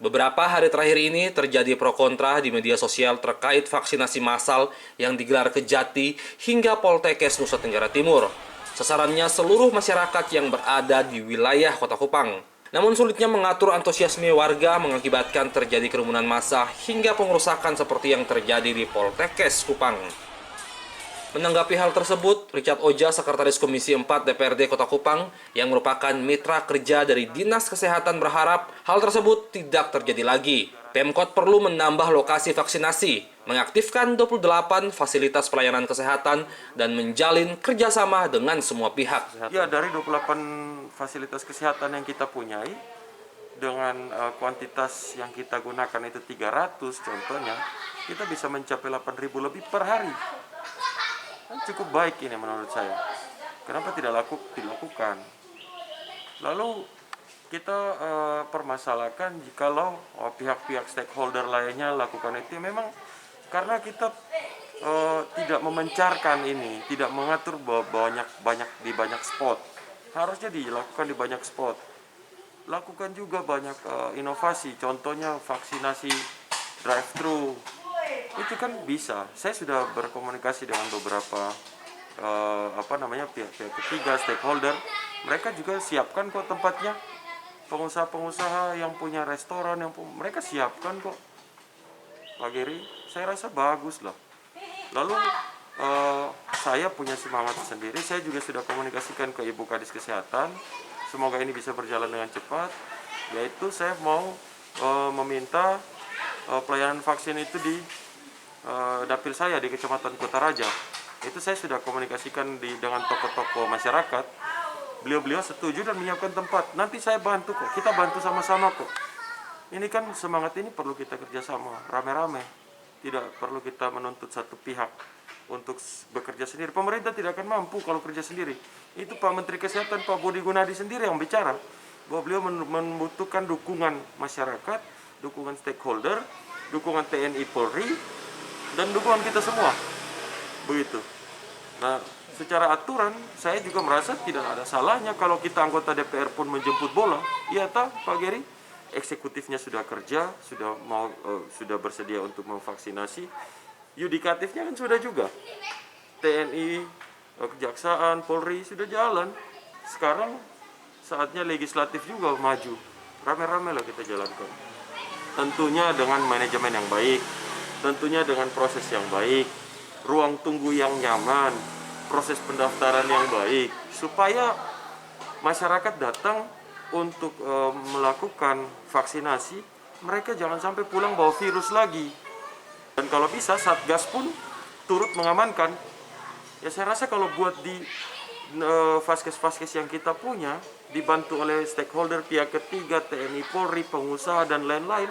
Beberapa hari terakhir ini terjadi pro kontra di media sosial terkait vaksinasi massal yang digelar Kejati hingga Poltekkes Nusa Tenggara Timur. Sasarannya seluruh masyarakat yang berada di wilayah Kota Kupang. Namun sulitnya mengatur antusiasme warga mengakibatkan terjadi kerumunan massa hingga pengerusakan seperti yang terjadi di Poltekkes Kupang. Menanggapi hal tersebut, Richard Oja, Sekretaris Komisi 4 DPRD Kota Kupang, yang merupakan mitra kerja dari Dinas Kesehatan berharap hal tersebut tidak terjadi lagi. Pemkot perlu menambah lokasi vaksinasi, mengaktifkan 28 fasilitas pelayanan kesehatan, dan menjalin kerjasama dengan semua pihak. Ya, dari 28 fasilitas kesehatan yang kita punyai, dengan kuantitas yang kita gunakan itu 300 contohnya, kita bisa mencapai 8.000 lebih per hari. Cukup baik ini menurut saya. Kenapa tidak dilakukan? Lalu kita permasalahkan jikalau pihak-pihak stakeholder lainnya lakukan itu, memang karena kita tidak memencarkan ini, tidak mengatur banyak spot. Harusnya dilakukan di banyak spot. Lakukan juga banyak inovasi, contohnya vaksinasi drive-thru. Itu kan bisa. Saya sudah berkomunikasi dengan beberapa pihak-pihak ketiga, stakeholder. Mereka juga siapkan kok tempatnya. Pengusaha-pengusaha yang punya restoran, mereka siapkan kok. Pak Geri, saya rasa bagus lah. Lalu saya punya semangat sendiri. Saya juga sudah komunikasikan ke Ibu Kadis Kesehatan. Semoga ini bisa berjalan dengan cepat. Yaitu saya mau meminta pelayanan vaksin itu di dapil saya di Kecamatan Kota Raja. Itu saya sudah komunikasikan dengan tokoh-tokoh masyarakat. Beliau-beliau setuju dan menyiapkan tempat. Nanti saya bantu kok, kita bantu sama-sama kok. Ini kan semangat ini perlu kita kerjasama, rame-rame. Tidak perlu kita menuntut satu pihak untuk bekerja sendiri. Pemerintah tidak akan mampu kalau kerja sendiri. Itu Pak Menteri Kesehatan, Pak Budi Gunadi sendiri yang bicara. Bahwa beliau membutuhkan dukungan masyarakat, dukungan stakeholder, dukungan TNI Polri, dan dukungan kita semua. Begitu. Nah, secara aturan saya juga merasa tidak ada salahnya kalau kita anggota DPR pun menjemput bola. Iya tak, Pak Geri? Eksekutifnya sudah kerja, sudah bersedia untuk memvaksinasi. Yudikatifnya kan sudah juga. TNI, Kejaksaan, Polri sudah jalan. Sekarang saatnya legislatif juga maju. Rame-rame lah kita jalankan. Tentunya dengan manajemen yang baik, tentunya dengan proses yang baik, ruang tunggu yang nyaman, proses pendaftaran yang baik, supaya masyarakat datang untuk melakukan vaksinasi, mereka jangan sampai pulang bawa virus lagi. Dan kalau bisa, Satgas pun turut mengamankan. Ya saya rasa kalau buat di vaskes-vaskes yang kita punya, dibantu oleh stakeholder pihak ketiga, TNI Polri, pengusaha, dan lain-lain,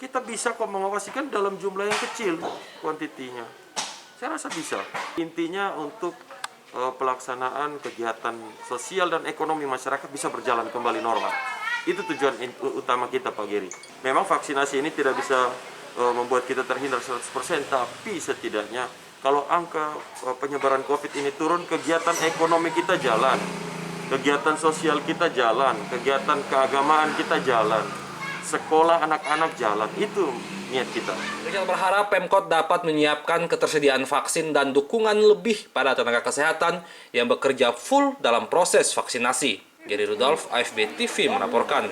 kita bisa kok mengawasikan dalam jumlah yang kecil kuantitinya. Saya rasa bisa. Intinya untuk pelaksanaan kegiatan sosial dan ekonomi masyarakat bisa berjalan kembali normal. Itu tujuan utama kita, Pak Geri. Memang vaksinasi ini tidak bisa membuat kita terhindar 100%, tapi setidaknya kalau angka penyebaran COVID ini turun, kegiatan ekonomi kita jalan, kegiatan sosial kita jalan, kegiatan keagamaan kita jalan, sekolah anak-anak jalan. Itu niat kita. Richard berharap Pemkot dapat menyiapkan ketersediaan vaksin dan dukungan lebih pada tenaga kesehatan yang bekerja full dalam proses vaksinasi. Gary Rudolf, AFB TV melaporkan.